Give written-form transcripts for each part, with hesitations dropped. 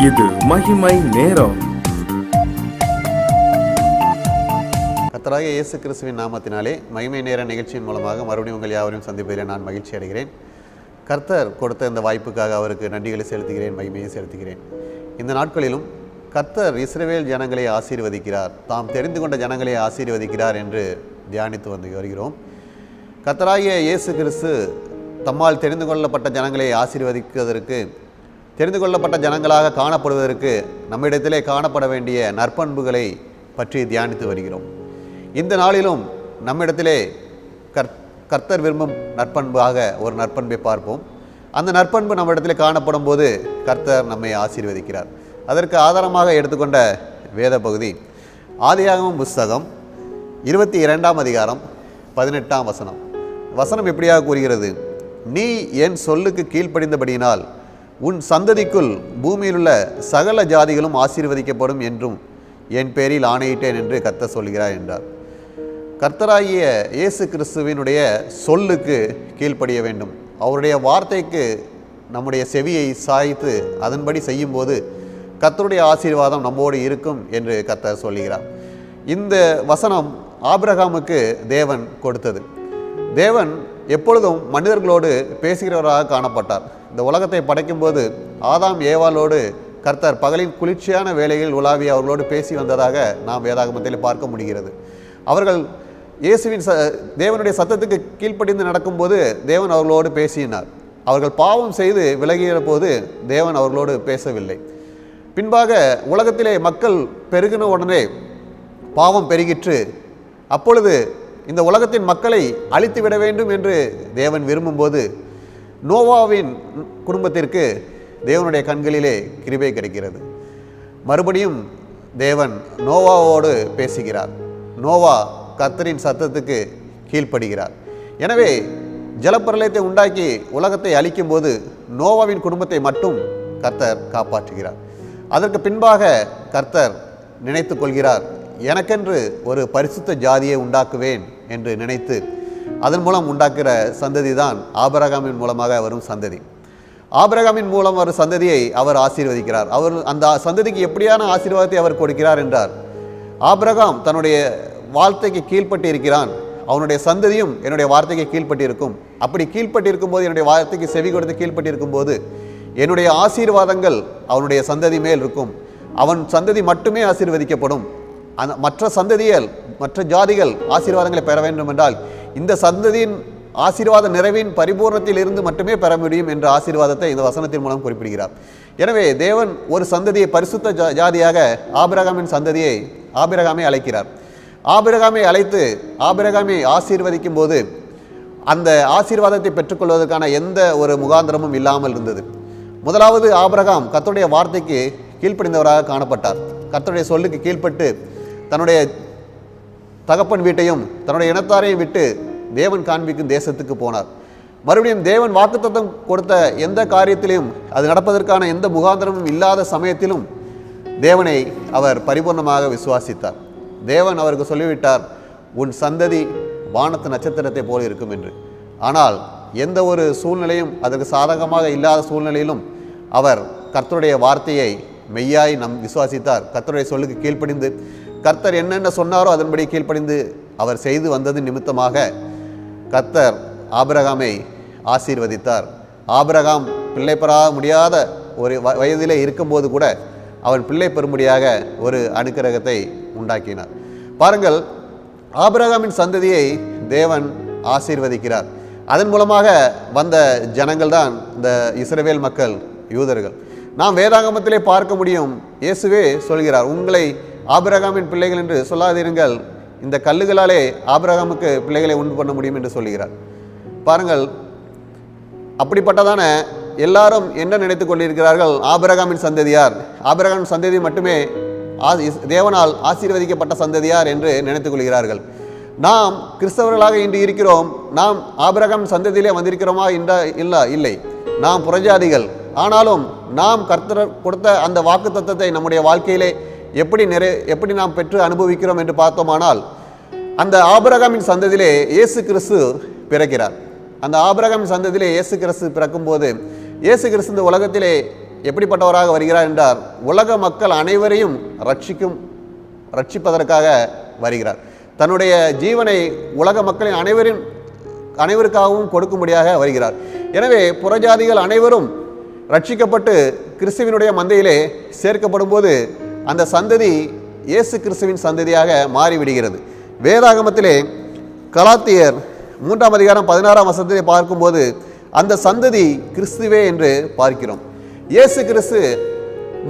இது மகிமை நேரம். கர்த்தராகிய இயேசு கிறிஸ்துவின் நாமத்தினாலே மகிமை நேர நிகழ்ச்சியின் மூலமாக மறுபடியும் உங்கள் யாவரையும் சந்திப்பதில் நான் மகிழ்ச்சி அடைகிறேன். கர்த்தர் கொடுத்த இந்த வாய்ப்புக்காக அவருக்கு நன்றிகளை செலுத்துகிறேன், மகிமையை செலுத்துகிறேன். இந்த நாட்களிலும் கர்த்தர் இஸ்ரவேல் ஜனங்களை ஆசீர்வதிக்கிறார், தாம் தெரிந்து கொண்ட ஜனங்களை ஆசீர்வதிக்கிறார் என்று தியானித்து வந்து வருகிறோம். கர்த்தராகிய இயேசு கிறிஸ்து தம்மால் தெரிந்து கொள்ளப்பட்ட ஜனங்களை ஆசீர்வதிப்பதற்கு, தெரிந்து கொள்ளப்பட்ட ஜனங்களாக காணப்படுவதற்கு நம்மிடத்திலே காணப்பட வேண்டிய நற்பண்புகளை பற்றி தியானித்து வருகிறோம். இந்த நாளிலும் நம்மிடத்திலே கர்த்தர் விரும்பும் நற்பண்பாக ஒரு நற்பண்பை பார்ப்போம். அந்த நற்பண்பு நம்மிடத்திலே காணப்படும் போது கர்த்தர் நம்மை ஆசீர்வதிக்கிறார். அதற்கு ஆதாரமாக எடுத்துக்கொண்ட வேத பகுதி ஆதியாகமம் புஸ்தகம் 22ஆம் அதிகாரம் 18ஆம் வசனம். வசனம் இப்படியாக கூறுகிறது: நீ என் சொல்லுக்கு கீழ்ப்படிந்தபடியினால் உன் சந்ததிக்குள் பூமியிலுள்ள சகல ஜாதிகளும் ஆசீர்வதிக்கப்படும் என்றும் என் பேரில் ஆணையிட்டேன் என்று கர்த்தர் சொல்கிறார் என்றார். கர்த்தராகிய இயேசு கிறிஸ்துவினுடைய சொல்லுக்கு கீழ்ப்படிய வேண்டும். அவருடைய வார்த்தைக்கு நம்முடைய செவியை சாய்த்து அதன்படி செய்யும்போது கர்த்தருடைய ஆசீர்வாதம் நம்மோடு இருக்கும் என்று கர்த்தர் சொல்கிறார். இந்த வசனம் ஆபிரகாமுக்கு தேவன் கொடுத்தது. தேவன் எப்பொழுதும் மனிதர்களோடு பேசுகிறவராக காணப்பட்டார். இந்த உலகத்தை படைக்கும்போது ஆதாம் ஏவாளோடு கர்த்தர் பகலின் குளிர்ச்சியான வேளையில் உலாவி அவர்களோடு பேசி வந்ததாக நாம் வேதாகமத்தில் பார்க்க முடிகிறது. அவர்கள் இயேசுவின் தேவனுடைய சத்தத்துக்கு கீழ்ப்படிந்து நடக்கும்போது தேவன் அவர்களோடு பேசினார். அவர்கள் பாவம் செய்து விலகிய போது தேவன் அவர்களோடு பேசவில்லை. பின்பாக உலகத்திலே மக்கள் பெருகின உடனே பாவம் பெருகிற்று. அப்பொழுது இந்த உலகத்தின் மக்களை அழித்து விட வேண்டும் என்று தேவன் விரும்பும்போது நோவாவின் குடும்பத்திற்கு தேவனுடைய கண்களிலே கிருபை கிடைக்கிறது. மறுபடியும் தேவன் நோவாவோடு பேசுகிறார். நோவா கர்த்தரின் சத்தத்துக்கு கீழ்ப்படுகிறார். எனவே ஜலப்பிரளயத்தை உண்டாக்கி உலகத்தை அழிக்கும் போது நோவாவின் குடும்பத்தை மட்டும் கர்த்தர் காப்பாற்றுகிறார். அதற்கு பின்பாக கர்த்தர் நினைத்து கொள்கிறார், எனக்கென்று ஒரு பரிசுத்த ஜாதியை உண்டாக்குவேன் என்று நினைத்து அதன் மூலம் உண்டாக்குற சந்ததி தான் ஆபிரகாமின் மூலமாக வரும் சந்ததி. ஆபிரகாமின் மூலம் வரும் சந்ததியை அவர் ஆசீர்வதிக்கிறார். அவர் அந்த சந்ததிக்கு எப்படியான ஆசீர்வாதத்தை அவர் கொடுக்கிறார் என்றார். ஆபிரகாம் தன்னுடைய வார்த்தைக்கு கீழ்ப்பட்டு இருக்கிறான், அவனுடைய சந்ததியும் என்னுடைய வார்த்தைக்கு கீழ்ப்பட்டு இருக்கும். அப்படி கீழ்ப்பட்டு இருக்கும்போது, என்னுடைய வார்த்தைக்கு செவி கொடுத்து கீழ்ப்பட்டு இருக்கும்போது என்னுடைய ஆசீர்வாதங்கள் அவனுடைய சந்ததி மேல் இருக்கும். அவன் சந்ததி மட்டுமே ஆசீர்வதிக்கப்படும். அந்த மற்ற ஜாதிகள் ஆசீர்வாதங்களை பெற வேண்டும் என்றால் இந்த சந்ததியின் ஆசீர்வாத நிறைவின் பரிபூர்ணத்தில் இருந்து மட்டுமே பெற முடியும் என்ற ஆசீர்வாதத்தை இந்த வசனத்தின் மூலம் குறிப்பிடுகிறார். எனவே தேவன் ஒரு சந்ததியை பரிசுத்த ஜாதியாக ஆபிரகாமை அழைக்கிறார். ஆபிரகாமை அழைத்து ஆபிரகாமை ஆசீர்வதிக்கும் போது அந்த ஆசீர்வாதத்தை பெற்றுக்கொள்வதற்கான எந்த ஒரு முகாந்திரமும் இல்லாமல் இருந்தது. முதலாவது ஆபிரகாம் கர்த்தருடைய வார்த்தைக்கு கீழ்ப்படிந்தவராக காணப்பட்டார். கர்த்தருடைய சொல்லுக்கு கீழ்ப்பட்டு தன்னுடைய தகப்பன் வீட்டையும் தன்னுடைய இனத்தாரையும் விட்டு தேவன் காண்பிக்கும் தேசத்துக்கு போனார். மறுபடியும் தேவன் வாக்குத்தத்தம் கொடுத்த எந்த காரியத்திலும் அது நடப்பதற்கான எந்த முகாந்திரமும் இல்லாத சமயத்திலும் தேவனை அவர் பரிபூர்ணமாக விசுவாசித்தார். தேவன் அவருக்கு சொல்லிவிட்டார், உன் சந்ததி வானத்து நட்சத்திரத்தை போல இருக்கும் என்று. ஆனால் எந்த ஒரு சூழ்நிலையும் அதற்கு சாதகமாக இல்லாத சூழ்நிலையிலும் அவர் கர்த்தருடைய வார்த்தையை மெய்யாய் விசுவாசித்தார். கர்த்தருடைய சொல்லுக்கு கீழ்ப்படிந்து கர்த்தர் என்னென்ன சொன்னாரோ அதன்படி கீழ்ப்படிந்து அவர் செய்து வந்தது நிமித்தமாக கர்த்தர் ஆபிரகாமை ஆசீர்வதித்தார். ஆபிரகாம் பிள்ளை பெற முடியாத ஒரு வயதிலே இருக்கும்போது கூட அவன் பிள்ளை பெறும்படியாக ஒரு அனுக்கிரகத்தை உண்டாக்கினார். பாருங்கள், ஆபிரகாமின் சந்ததியை தேவன் ஆசீர்வதிக்கிறார். அதன் மூலமாக வந்த ஜனங்கள் தான் இந்த இஸ்ரவேல் மக்கள், யூதர்கள். நாம் வேதாகமத்திலே பார்க்க முடியும், இயேசுவே சொல்கிறார், உங்களை ஆபிரகாமின் பிள்ளைகள் என்று சொல்லாதீர்கள், இந்த கல்லுகளாலே ஆபிரகாமுக்கு பிள்ளைகளை உண்டு பண்ண முடியும் என்று சொல்கிறார். பாருங்கள், அப்படிப்பட்டதான எல்லாரும் என்ன நினைத்து கொண்டிருக்கிறார்கள்? ஆபிரகாமின் சந்ததியார், ஆபிரகாமின் சந்ததி மட்டுமே தேவனால் ஆசீர்வதிக்கப்பட்ட சந்ததியார் என்று நினைத்துக் கொள்கிறார்கள். நாம் கிறிஸ்தவர்களாக இன்று இருக்கிறோம். நாம் ஆபிரகாம் சந்ததியிலே வந்திருக்கிறோமா இல்லை, நாம் புறஜாதிகள். ஆனாலும் நாம் கர்த்தர் கொடுத்த அந்த வாக்குத்தத்தத்தை நம்முடைய வாழ்க்கையிலே எப்படி நாம் பெற்று அனுபவிக்கிறோம் என்று பார்த்தோமானால், அந்த ஆபிரகாமின் சந்ததியிலே இயேசு கிறிஸ்து பிறக்கிறார். அந்த ஆபிரகாமின் சந்ததியிலே இயேசு கிறிஸ்து பிறக்கும்போது இயேசு கிறிஸ்து இந்த உலகத்திலே எப்படிப்பட்டவராக வருகிறார் என்றார், உலக மக்கள் அனைவரையும் ரட்சிப்பதற்காக வருகிறார். தன்னுடைய ஜீவனை உலக மக்களின் அனைவருக்காகவும் கொடுக்கும்படியாக வருகிறார். எனவே புறஜாதிகள் அனைவரும் ரட்சிக்கப்பட்டு கிறிஸ்துவினுடைய மந்தையிலே சேர்க்கப்படும் போது அந்த சந்ததி இயேசு கிறிஸ்துவின் சந்ததியாக மாறிவிடுகிறது. வேதாகமத்திலே கலாத்தியர் 3ஆம் அதிகாரம் 16ஆம் வசனத்தை பார்க்கும்போது அந்த சந்ததி கிறிஸ்துவே என்று பார்க்கிறோம். இயேசு கிறிஸ்து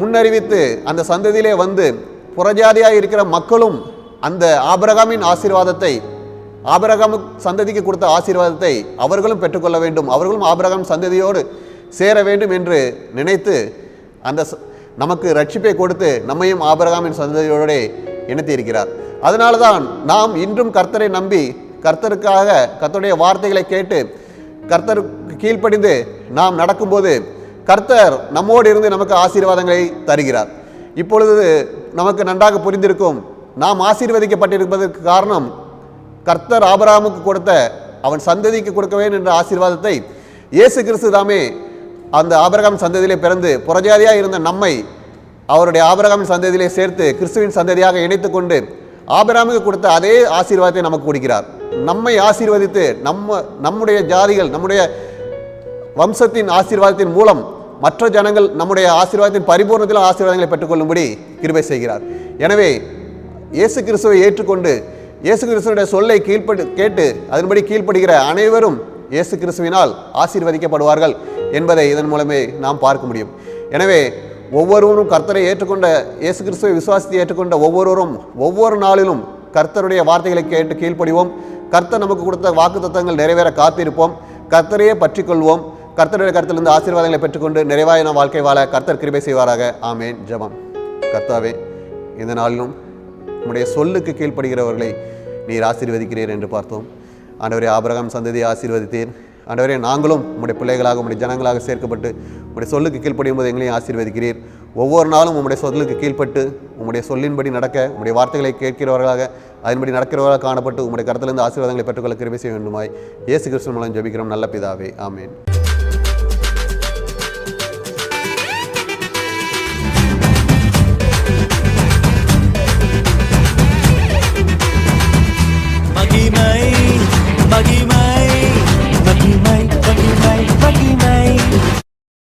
முன்னறிவித்து அந்த சந்ததியிலே வந்து புறஜாதியாக இருக்கிற மக்களும் அந்த ஆபிரகாமின் ஆசீர்வாதத்தை, ஆபிரகாம் சந்ததிக்கு கொடுத்த ஆசீர்வாதத்தை அவர்களும் பெற்றுக்கொள்ள வேண்டும், அவர்களும் ஆபிரகாம் சந்ததியோடு சேர வேண்டும் என்று நினைத்து அந்த நமக்கு ரட்சிப்பை கொடுத்து நம்மையும் ஆபிரகாமின் சந்ததியோடு இணைத்து இருக்கிறார். அதனால தான் நாம் இன்றும் கர்த்தரை நம்பி கர்த்தருடைய வார்த்தைகளை கேட்டு கர்த்தருக்கு கீழ்ப்படிந்து நாம் நடக்கும்போது கர்த்தர் நம்மோடு இருந்து நமக்கு ஆசீர்வாதங்களை தருகிறார். இப்பொழுது நமக்கு நன்றாக புரிந்திருக்கும், நாம் ஆசீர்வதிக்கப்பட்டிருப்பதற்கு காரணம் கர்த்தர் ஆபிரகாமுக்கு கொடுத்த, அவன் சந்ததிக்கு கொடுக்க வேண்டும் என்ற ஆசீர்வாதத்தை இயேசு கிறிஸ்து தாமே அந்த ஆபிரகாம் சந்ததியிலே பிறந்து புறஜாதியாக இருந்த நம்மை அவருடைய ஆபிரகாமின் சந்ததியிலே சேர்த்து கிறிஸ்துவின் சந்ததியாக இணைத்து கொண்டு ஆபிரகாமுக்கு கொடுத்த அதே ஆசீர்வாதத்தை நமக்கு கொடுக்கிறார். நம்மை ஆசீர்வதித்து நம்முடைய ஜாதிகள், நம்முடைய வம்சத்தின் ஆசீர்வாதத்தின் மூலம் மற்ற ஜனங்கள் நம்முடைய ஆசீர்வாதத்தின் பரிபூர்ணத்தில் ஆசீர்வாதங்களை பெற்றுக்கொள்ளும்படி கிருபை செய்கிறார். எனவே இயேசு கிறிஸ்துவை ஏற்றுக்கொண்டு இயேசு கிறிஸ்துவனுடைய சொல்லை கேட்டு அதன்படி கீழ்ப்படுகிற அனைவரும் இயேசு கிறிஸ்துவினால் ஆசீர்வதிக்கப்படுவார்கள் என்பதை இதன் மூலமே நாம் பார்க்க முடியும். எனவே ஒவ்வொருவரும் கர்த்தரை ஏற்றுக்கொண்ட, இயேசு கிறிஸ்துவை விசுவாசத்தை ஏற்றுக்கொண்ட ஒவ்வொருவரும் ஒவ்வொரு நாளிலும் கர்த்தருடைய வார்த்தைகளை கேட்டு கீழ்ப்படிவோம். கர்த்தர் நமக்கு கொடுத்த வாக்குத்தத்தங்கள் நிறைவேற காத்திருப்போம். கர்த்தரையே பற்றி கொள்வோம். கர்த்தருடைய கருத்திலிருந்து ஆசீர்வாதங்களை பெற்றுக்கொண்டு நிறைவான வாழ்க்கை வாழ கர்த்தர் கிருபை செய்வாராக. ஆமேன். ஜெபம். கர்த்தாவே, இந்த நாளிலும் உம்முடைய சொல்லுக்கு கீழ்ப்படுகிறவர்களை நீர் ஆசீர்வதிக்கிறீர் என்று பார்த்தோம். ஆண்டவரே, ஆபிரகாம் சந்ததியை ஆசீர்வதித்தீர். ஆண்டவரே, நாங்களும் உம்முடைய பிள்ளைகளாக உம்முடைய ஜனங்களாக சேர்க்கப்பட்டு உம்முடைய சொல்லுக்கு கீழ்ப்படியும் போது எங்களையும் ஆசீர்வதிக்கிறீர். ஒவ்வொரு நாளும் உம்முடைய சொல்லுக்கு கீழ்ப்பட்டு உம்முடைய சொல்லின்படி நடக்க, உம்முடைய வார்த்தைகளை கேட்கிறவர்களாக அதன்படி நடக்கிறவர்களாக காணப்பட்டு உம்முடைய கருத்திலிருந்து ஆசீர்வாதங்களை பெற்றுக்கொள்ள கிருபை செய்ய வேண்டுமாய் இயேசு கிறிஸ்து மூலம் ஜெபிக்கிறோம் நல்ல பிதாவே. ஆமேன்.